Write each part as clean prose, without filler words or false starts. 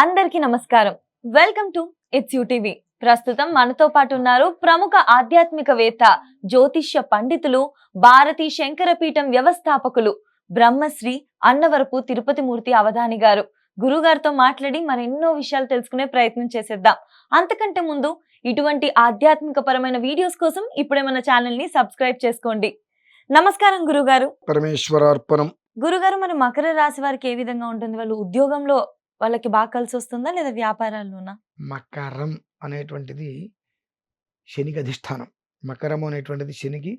అందరికీ నమస్కారం. Welcome to it's TV. ప్రస్తుతం మనతో పాటు ఉన్నారు ప్రముఖ ఆధ్యాత్మికవేత్త, జ్యోతిష్య పండితులు, భారతీ శంకరపీఠం వ్యవస్థాపకులు, బ్రహ్మశ్రీ అన్నవరపు తిరుపతి మూర్తి అవధాని గారు. గురుగారితో మాట్లాడి మరెన్నో విషయాలు తెలుసుకునే ప్రయత్నం చేసేద్దాం. అంతకంటే ముందు ఇటువంటి ఆధ్యాత్మిక పరమైన వీడియోస్ కోసం ఇప్పుడే మన ఛానల్ ని సబ్స్క్రైబ్ చేసుకోండి. నమస్కారం గురుగారు. పరమేశ్వరార్పణం. గురుగారు, మరి మకర రాశి వారికి ఏ విధంగా ఉంటుంది? వాళ్ళు ఉద్యోగంలో వాళ్ళకి బాగా కలిసి వస్తుందా లేదా వ్యాపారాల్లోనా? మకరం అనేటువంటిది శనికి అధిష్టానం. మకరము అనేటువంటిది శనికి.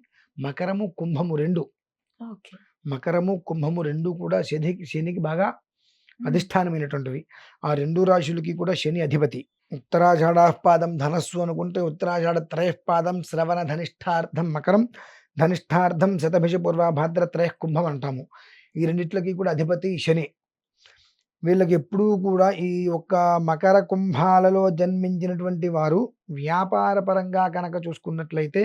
మకరము కుంభము రెండు, ఓకే. మకరము కుంభము రెండు కూడా శనికి బాగా అధిష్టానమైనటువంటివి. ఆ రెండు రాశులకి కూడా శని అధిపతి. ఉత్తరాషాఢపాదం ధనస్సు అనుకుంటే ఉత్తరాషాఢ త్రయపాదం శ్రవణ ధనిష్టార్థం మకరం, ధనిష్టార్థం శతభిష పూర్వభాద్ర త్రయ కుంభం అంటాము. ఈ రెండిట్లకి కూడా అధిపతి శని. వీళ్ళకి ఎప్పుడూ కూడా ఈ యొక్క మకర కుంభాలలో జన్మించినటువంటి వారు వ్యాపార పరంగా కనుక చూసుకున్నట్లయితే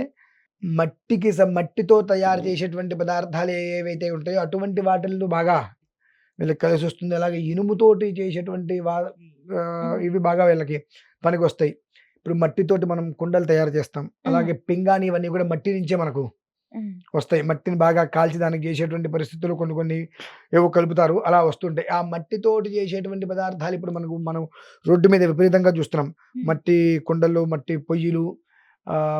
మట్టితో తయారు చేసేటువంటి పదార్థాలు ఏవైతే ఉంటాయో అటువంటి వాటిల్లో బాగా వీళ్ళకి కలిసి వస్తుంది. అలాగే ఇనుముతోటి చేసేటువంటి ఇవి బాగా వీళ్ళకి పనికి వస్తాయి. ఇప్పుడు మట్టితోటి మనం కుండలు తయారు చేస్తాం, అలాగే పింగాణి ఇవన్నీ కూడా మట్టి నుంచే మనకు వస్తాయి. మట్టిని బాగా కాల్చి దానికి చేసేటువంటి పరిస్థితులు కొన్ని ఏవో కలుపుతారు, అలా వస్తుంటాయి. ఆ మట్టితోటి చేసేటువంటి పదార్థాలు ఇప్పుడు మనం రోడ్డు మీద విపరీతంగా చూస్తున్నాం. మట్టి కుండలు, మట్టి పొయ్యిలు,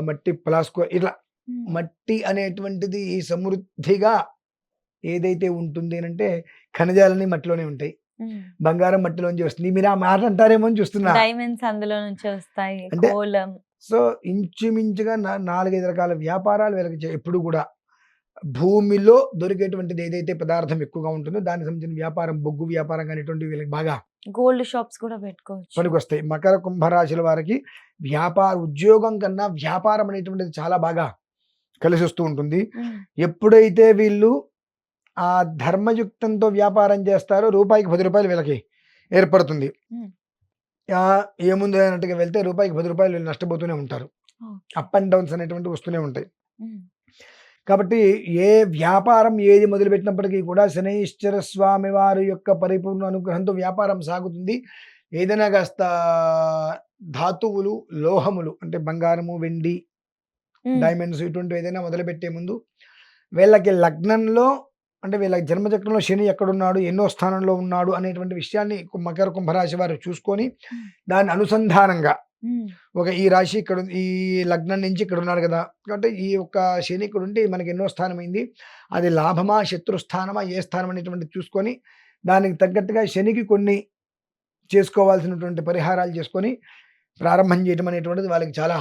మట్టి ప్లాస్కో, ఇట్లా మట్టి అనేటువంటిది సమృద్ధిగా ఏదైతే ఉంటుంది అంటే ఖనిజాలన్నీ మట్టిలోనే ఉంటాయి. బంగారం మట్టిలోంచి వస్తుంది. మీరు ఆ మాట అంటారేమో అని చూస్తున్నా. డైమండ్స్ అందులో నుంచి వస్తాయి. సో ఇంచుమించుగా 4-5 రకాల వ్యాపారాలు వీళ్ళకి ఎప్పుడు కూడా భూమిలో దొరికేటువంటిది ఏదైతే పదార్థం ఎక్కువగా ఉంటుందో దానికి సంబంధించిన వ్యాపారం, బొగ్గు వ్యాపారం అనేటువంటి వీళ్ళకి బాగా గోల్డ్ షాప్స్ కూడా పెట్టుకోవచ్చు, పనికి వస్తాయి. మకర కుంభరాశుల వారికి ఉద్యోగం కన్నా వ్యాపారం అనేటువంటిది చాలా బాగా కలిసి వస్తూ ఉంటుంది. ఎప్పుడైతే వీళ్ళు ఆ ధర్మయుక్తంతో వ్యాపారం చేస్తారో రూపాయికి 10 రూపాయలు వీళ్ళకి ఏర్పడుతుంది. ఏముంది అన్నట్టుగా వెళ్తే రూపాయికి 10 రూపాయలు వీళ్ళు నష్టపోతూనే ఉంటారు. అప్ అండ్ డౌన్స్ అనేటువంటి వస్తూనే ఉంటాయి. కాబట్టి ఏ వ్యాపారం ఏది మొదలుపెట్టినప్పటికీ కూడా శనైశ్చర స్వామి వారి యొక్క పరిపూర్ణ అనుగ్రహంతో వ్యాపారం సాగుతుంది. ఏదైనా కాస్త ధాతువులు, లోహములు అంటే బంగారము, వెండి, డైమండ్స్ ఇటువంటి ఏదైనా మొదలుపెట్టే ముందు వీళ్ళకి లగ్నంలో అంటే వీళ్ళ జన్మచక్రంలో శని ఎక్కడున్నాడు, ఎన్నో స్థానంలో ఉన్నాడు అనేటువంటి విషయాన్ని మకర కుంభరాశి వారు చూసుకొని దాని అనుసంధానంగా ఈ రాశి ఇక్కడ, ఈ లగ్నం నుంచి ఇక్కడ ఉన్నాడు కదా, కాబట్టి ఈ యొక్క శని ఇక్కడ ఉంటే మనకి ఎన్నో స్థానమైంది, అది లాభమా శత్రుస్థానమా ఏ స్థానం అనేటువంటి చూసుకొని దానికి తగ్గట్టుగా శనికి కొన్ని చేసుకోవాల్సినటువంటి పరిహారాలు చేసుకొని ప్రారంభం చేయడం అనేటువంటిది వాళ్ళకి చాలా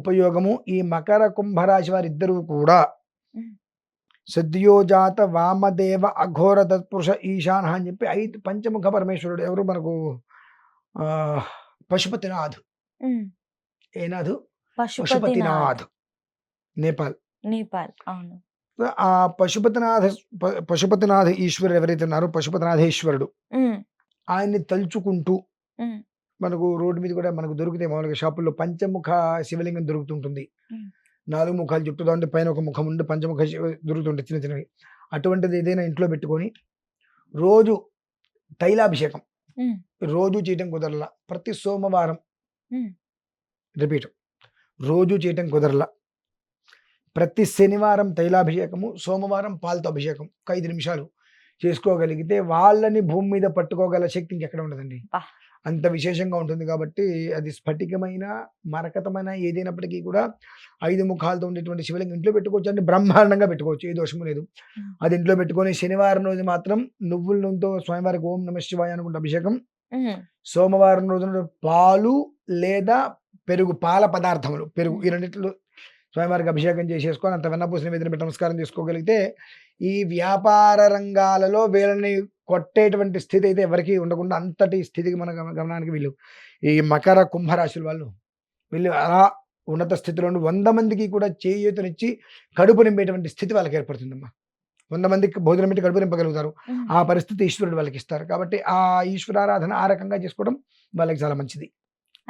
ఉపయోగము. ఈ మకర కుంభరాశి వారి ఇద్దరూ కూడా సద్యోజాత వామదేవ అఘోర తత్పురుష ఈశాన అని చెప్పి 5 పంచముఖ పరమేశ్వరుడు ఎవరు మనకు పశుపతినాథ్. ఏనాథ్? పశుపతినాథ్, నేపాల్. అవును. ఆ పశుపతినాథ ఈశ్వరుడు ఎవరైతే ఉన్నారో పశుపతినాథేశ్వరుడు, ఆయన్ని తలుచుకుంటూ మనకు రోడ్డు మీద కూడా మనకు దొరికితే మామూలుగా షాపుల్లో పంచముఖ శివలింగం దొరుకుతుంటుంది. 4 ముఖాలు చుట్టూ అంటే పైన ఒక ముఖం ఉండి పంచముఖ దొరుకుతుంటాయి చిన్న చిన్నవి. అటువంటిది ఏదైనా ఇంట్లో పెట్టుకొని రోజు తైలాభిషేకం రోజు చేయటం కుదరలా, ప్రతి సోమవారం రిపీట్, రోజు చేయటం కుదరలా, ప్రతి శనివారం తైలాభిషేకము, సోమవారం పాలతో అభిషేకం ఒక 5 నిమిషాలు చేసుకోగలిగితే వాళ్ళని భూమి మీద పట్టుకోగల శక్తి ఇంకెక్కడ ఉండదండి. అంత విశేషంగా ఉంటుంది. కాబట్టి అది స్ఫటికమైన మరకతమైన ఏదైనప్పటికీ కూడా 5 ముఖాలతో ఉండేటువంటి శివలింగం ఇంట్లో పెట్టుకోవచ్చు, అంటే బ్రహ్మాండంగా పెట్టుకోవచ్చు, ఏ దోషము లేదు. అది ఇంట్లో పెట్టుకొని శనివారం రోజు మాత్రం నువ్వుల నూనెతో స్వామివారికి ఓం నమః శివాయ అనుకుంటే అభిషేకం, సోమవారం రోజున పాలు లేదా పెరుగు, పాల పదార్థములు, పెరుగు, ఈ రెండిట్లో స్వామివారికి అభిషేకం చేసేసుకొని అంత వెన్నపూసిన మీద పెట్టి నమస్కారం చేసుకోగలిగితే ఈ వ్యాపార రంగాలలో వీళ్ళని కొట్టేటువంటి స్థితి అయితే ఎవరికి ఉండకుండా అంతటి స్థితికి మన గమనానికి వీళ్ళు ఈ మకర కుంభరాశుల వీళ్ళు అలా ఉన్నత స్థితిలో 100 మందికి కూడా చేయూతనిచ్చి కడుపు నింపేటువంటి స్థితి వాళ్ళకి ఏర్పడుతుందమ్మా. 100 మందికి భోజనం పెట్టి కడుపు నింపగలుగుతారు. ఆ పరిస్థితి ఈశ్వరుడు వాళ్ళకి ఇస్తారు. కాబట్టి ఆ ఈశ్వరారాధన ఆ రకంగా చేసుకోవడం వాళ్ళకి చాలా మంచిది.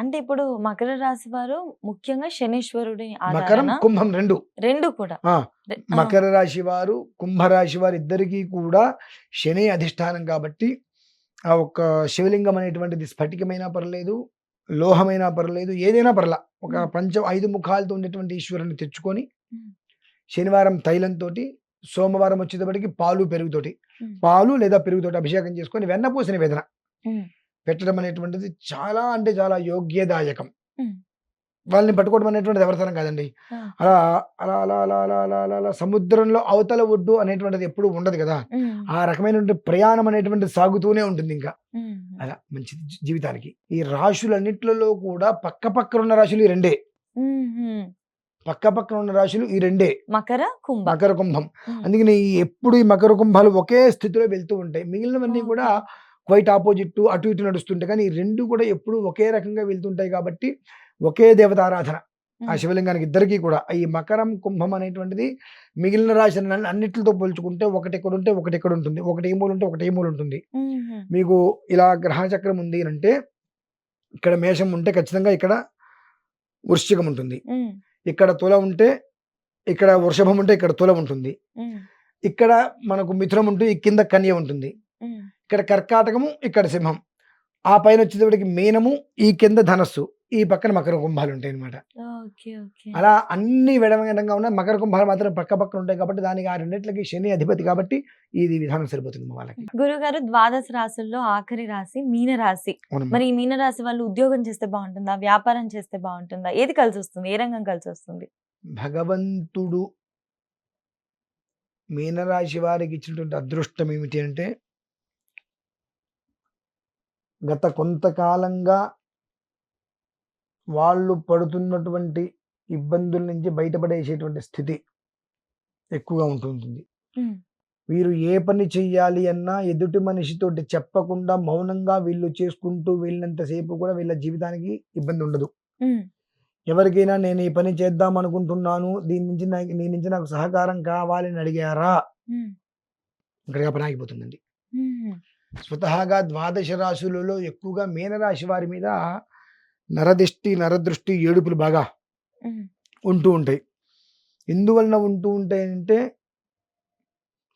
అంటే ఇప్పుడు మకర రాశి వారు ముఖ్యంగా శనీశ్వరుడి మకరం కుంభం రెండు కూడా మకర రాశి వారు కుంభరాశి వారు ఇద్దరికీ కూడా శని అధిష్టానం కాబట్టి ఆ ఒక్క శివలింగం అనేటువంటిది స్ఫటికమైనా పర్లేదు, లోహమైనా పర్లేదు, ఏదైనా పర్లా. ఒక 5 ముఖాలతో ఉండేటువంటి ఈశ్వరుని తెచ్చుకొని హ్మ్. శనివారం తైలంతోటి, సోమవారం వచ్చేటప్పటికి పాలు, పెరుగుతోటి, హ్మ్. పాలు లేదా పెరుగుతోటి అభిషేకం చేసుకొని వెన్నపూస నివేదన హ్మ్. పెట్టడం అనేటువంటిది చాలా అంటే చాలా యోగ్యదాయకం. హ్మ్. వాళ్ళని పట్టుకోవడం అనేటువంటిది ఎవరితరం కాదండి. ఆ! అలా అలా అలా అలా అలా అలా అలా అలా సముద్రంలో అవతల ఒడ్డు అనేటువంటిది ఎప్పుడు ఉండదు కదా! హ్మ్. ఆ రకమైనటువంటి ప్రయాణం అనేటువంటిది సాగుతూనే ఉంటుంది ఇంకా. హ్మ్. అలా మంచిది జీవితానికి. ఈ రాశులన్నిట్లలో కూడా పక్కపక్కన ఉన్న రాశులు ఈ రెండే. హుహు. పక్కపక్కన ఉన్న రాశులు ఈ రెండే. మకర, కుంభ. మకర, కుంభం. హ్మ్. అందుకని ఎప్పుడు ఈ మకర, కుంభాలు ఒకే స్థితిలో వెళ్తూ ఉంటాయి. మిగిలినవన్నీ కూడా ఓకే. క్వైట్ అపోజిట్ అటు ఇటు నడుస్తుంటాయి. కానీ ఈ 2 కూడా ఎప్పుడూ ఒకే రకంగా వెళ్తుంటాయి కాబట్టి ఒకే దేవత ఆరాధన. ఆ హ్మ్. శివలింగానికి ఇద్దరికీ కూడా. ఈ మకరం, కుంభం అనేటువంటిది మిగిలిన రాశులన్నీ అన్నిట్లితో పోల్చుకుంటే ఒకటెక్కడుంటే ఒకటెక్కడుంటుంది. ఒకటి ఈ మూలుంటే ఒకటి ఈ మూలుంటుంది. హుహు. మీకు ఇలా గ్రహ చక్రం ఉంది అనంటే ఇక్కడ మేషం ఉంటే ఖచ్చితంగా ఇక్కడ వృశ్చికం ఉంటుంది. హ్మ్. ఇక్కడ తుల ఉంటే ఇక్కడ వృషభం ఉంటే ఇక్కడ తుల ఉంటుంది. హ్మ్. ఇక్కడ మనకు మిథునం ఉంటే ఈ కింద కన్య ఉంటుంది. హ్మ్. ఇక్కడ కర్కాటకము, ఇక్కడ సింహం. ఆ పైన వచ్చేటప్పటికి మీనము, ఈ కింద ధనస్సు, ఈ పక్కన మకర కుంభాలు ఉంటాయన్నమాట. ఓకే. ఓకే. అలా అన్ని విడవిడంగా ఉన్న మకర కుంభాలు మాత్రం పక్కపక్కన ఉంటాయి కాబట్టి దానికి ఆ రెండిట్లకి శని అధిపతి కాబట్టి ఇది విధానం సరిపోతుంది మా వాళ్ళకి. గురుగారు, ద్వాదశ రాశుల్లో ఆఖరి రాశి మీనరాశి. అవునమ్మా. మరి ఈ మీనరాశి వాళ్ళు ఉద్యోగం చేస్తే బావుంటుందా? వ్యాపారం చేస్తే బావుంటుందా? ఏది కలిసొస్తుంది? ఏ రంగం కలిసొస్తుంది? భగవంతుడు మీనరాశి వారికి ఇచ్చినటువంటి అదృష్టం ఏమిటి అంటే గత కొంతకాలంగా వాళ్ళు పడుతున్నటువంటి ఇబ్బందుల నుంచి బయటపడేసేటువంటి స్థితి ఎక్కువగా ఉంటుంటుంది. హ్మ్. వీరు ఏ పని చెయ్యాలి అన్నా ఎదుటి మనిషితోటి చెప్పకుండా మౌనంగా వీళ్ళు చేసుకుంటూ వెళ్ళినంత సేపు కూడా వీళ్ళ జీవితానికి ఇబ్బంది ఉండదు. హ్మ్. ఎవరికైనా నేను ఈ పని చేద్దాం అనుకుంటున్నాను. నీ నుంచి నాకు సహకారం కావాలి అని అడిగారా? హ్మ్. ఇక్కడికి ఆ పని ఆగిపోతుందండి. హుహు. స్వతహాగా ద్వాదశ రాశులలో ఎక్కువగా మీనరాశి వారి మీద నరదిష్టి, నరదృష్టి, ఏడుపులు బాగా హ్మ్. ఉంటూ ఉంటాయి. ఎందువలన ఉంటూ ఉంటాయంటే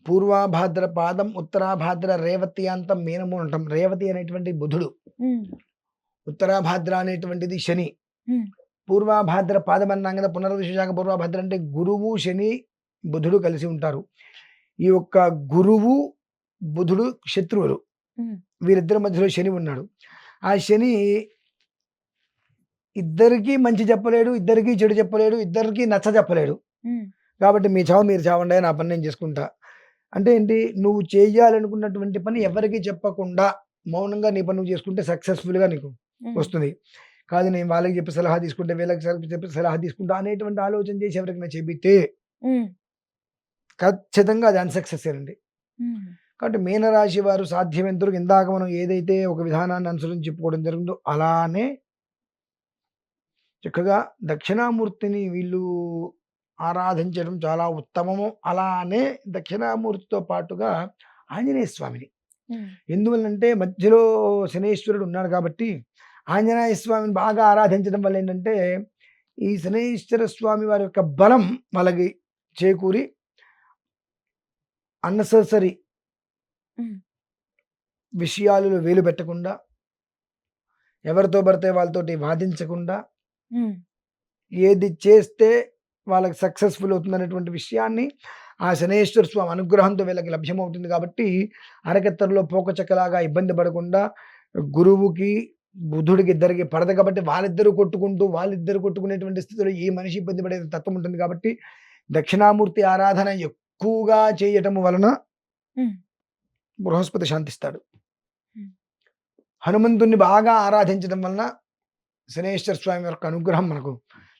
పూర్వాభాద్ర పాదం, ఉత్తరాభాద్ర రేవతి అంతం మీనము అంటాం. రేవతి అనేటువంటి బుధుడు, హ్మ్. ఉత్తరాభాద్ర అనేటువంటిది శని. హ్మ్. పూర్వాభాద్ర పాదం అన్నాం కదా! పునర్వసు పూర్వభద్ర అంటే గురువు, శని, బుధుడు కలిసి ఉంటారు. ఈ యొక్క గురువు, బుధుడు శత్రువులు. హ్మ్. వీరిద్దరి మధ్యలో శని ఉన్నాడు. ఆ శని ఇద్దరికీ మంచి చెప్పలేడు, ఇద్దరికీ చెడు చెప్పలేడు, ఇద్దరికీ నచ్చ చెప్పలేడు. హ్మ్. కాబట్టి మీ చావు మీరు చావండి. నా పని నేను చేసుకుంటా. అంటే ఏంటి? నువ్వు చేయాలనుకున్నటువంటి పని ఎవరికీ చెప్పకుండా మౌనంగా నీ పని నువ్వు చేసుకుంటే సక్సెస్‌ఫుల్‌గా నీకు హ్మ్. వస్తుంది. కాదు నేను వాళ్ళకి చెప్పి సలహా తీసుకుంటే, వీళ్ళకి చెప్పి సలహా తీసుకుంటా అనేటువంటి ఆలోచన చేసి ఎవరికైనా చెబితే హ్మ్. ఖచ్చితంగా అది అన్‌సక్సెస్సేనండి. హ్మ్. కాబట్టి మీనరాశి వారు సాధ్యమైనంత వరకు ఇందాక మనం ఏదైతే ఒక విధానాన్ని అనుసరించి చెప్పుకోవడం జరిగిందో అలానే చక్కగా దక్షిణామూర్తిని వీళ్ళు ఆరాధించడం చాలా ఉత్తమము. అలానే దక్షిణామూర్తితో పాటుగా ఆంజనేయ స్వామిని. హ్మ్. ఎందువల్లంటే మధ్యలో శనీశ్వరుడు ఉన్నాడు కాబట్టి ఆంజనేయ స్వామిని బాగా ఆరాధించడం వల్ల ఏంటంటే ఈ శనీశ్వర స్వామి వారి యొక్క బలం వాళ్ళకి చేకూరి అన్నెసెసరీ హ్మ్. విషయాలలో వేలు పెట్టకుండా, ఎవరితో పడితే వాళ్ళతోటి వాదించకుండా, హ్మ్. ఏది చేస్తే వాళ్ళకి సక్సెస్‌ఫుల్ అవుతుందనేటువంటి విషయాన్ని ఆ శనైశ్వర స్వామి అనుగ్రహంతో వీళ్ళకి లభ్యమవుతుంది కాబట్టి, అరకెత్తెరలో పోకచెక్కలాగా ఇబ్బంది పడకుండా గురువుకి, బుధుడికి ఇద్దరికి పడదు కాబట్టి వాళ్ళిద్దరు కొట్టుకునేటువంటి స్థితిలో ఈ మనిషి ఇబ్బంది పడే తత్వం ఉంటుంది కాబట్టి, దక్షిణామూర్తి ఆరాధన ఎక్కువగా చేయటం వలన హ్మ్. బృహస్పతి శాంతిస్తాడు. హ్మ్. హనుమంతుడిని బాగా ఆరాధించడం వలన శనైశ్వర స్వామి యొక్క అనుగ్రహం మనకు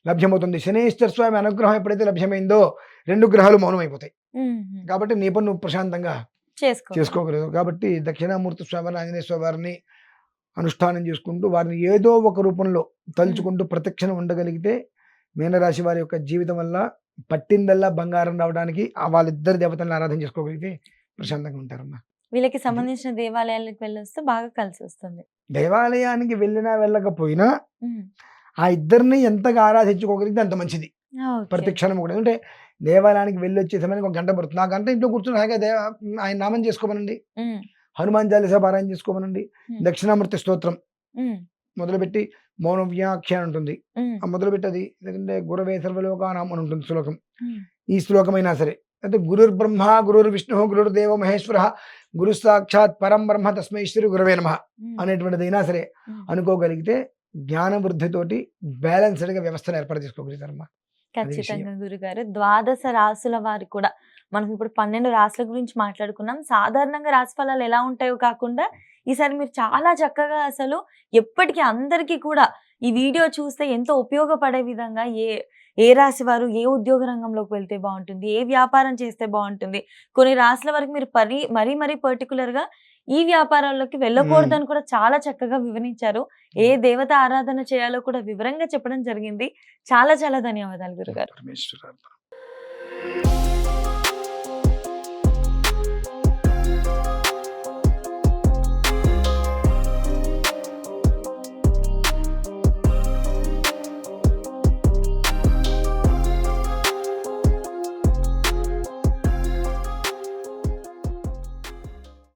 లభ్యమవుతుంది. శనైశ్వర స్వామి అనుగ్రహం ఎప్పుడైతే లభ్యమైందో 2 గ్రహాలు మౌనమైపోతాయి. హుహు. కాబట్టి నీ పని నువ్వు ప్రశాంతంగా చేసుకోగలం. చేసుకోగలవు. కాబట్టి దక్షిణామూర్తి స్వామివారిని, ఆంజనేయ స్వామి వారిని అనుష్ఠానం చేసుకుంటూ వారిని ఏదో ఒక రూపంలో హ్మ్. తలుచుకుంటూ ప్రతిక్షణం ఉండగలిగితే మీనరాశి వారి యొక్క జీవితం వల్ల పట్టిందల్లా బంగారం రావడానికి వాళ్ళిద్దరి దేవతలను ఆరాధన చేసుకోగలిగితే ప్రశాంతంగా ఉంటారమ్మా. వీళ్ళకి ఇది సంబంధించిన దేవాలయాలకు వెళ్ళొస్తే బాగా కలిసొస్తుంది. దేవాలయానికి వెళ్ళినా వెళ్ళకపోయినా హ్మ్. ఆ ఇద్దరిని ఎంతగా ఆరాధించుకోగలిగితే అంత మంచిది. ఓకే. ప్రతి క్షణం కూడా. అంటే దేవాలయానికి వెళ్ళొచ్చే సమయానికి ఒక గంట పడుతుంది. ఆ గంట ఇంట్లో కూర్చొని హాయిగా ఆయన నామం చేసుకోమనండి. హ్మ్. హనుమాన్ చాలీసా పారాయణ చేసుకోమనండి. ఉమ్, దక్షిణామూర్తి స్తోత్రం ఉమ్, మొదలుపెట్టి మౌన వ్యాఖ్య అని ఉంటుంది. ఉమ్, మొదలుపెట్టది లేదంటే గురవే సర్వలోకానాం అని ఉంటుంది శ్లోకం. ఉమ్, ఈ శ్లోకమైనా సరే అంటే గురుర్ బ్రహ్మ గురుర్ విష్ణు గురుర్దేవ మహేశ్వర గురు సాక్షాత్ పరం బ్రహ్మ తస్మై శ్రీ గురవే నమః ఉమ్, అనేటువంటిదైనా సరే ఉమ్. అనుకోగలిగితే జ్ఞాన వృద్ధితోటి బ్యాలెన్స్డ్ గా వ్యవస్థను ఏర్పాటు చేసుకోగలుగుతారమ్మా. అది విషయం. ఖచ్చితంగా గురుగారు. ద్వాదశ రాసుల వారు కూడా మనం ఇప్పుడు 12 రాసుల గురించి మాట్లాడుకున్నాం. సాధారణంగా రాశి ఫలాలు ఎలా ఉంటాయో కాకుండా ఈసారి మీరు చాలా చక్కగా అసలు ఎప్పటికీ అందరికీ కూడా ఈ వీడియో చూస్తే ఎంతో ఉపయోగపడే విధంగా ఏ రాశి వారు ఏ ఉద్యోగ రంగంలోకి వెళ్తే బాగుంటుంది, ఏ వ్యాపారం చేస్తే బాగుంటుంది, కొన్ని రాశుల వరకు మీరు మరీ పర్టికులర్‌గా ఈ వ్యాపారాల్లోకి వెళ్ళకూడదని కూడా చాలా చక్కగా వివరించారు. ఏ దేవత ఆరాధన చేయాలో కూడా వివరంగా చెప్పడం జరిగింది. చాలా చాలా ధన్యవాదాలు గురుగారు. పరమేశ్వర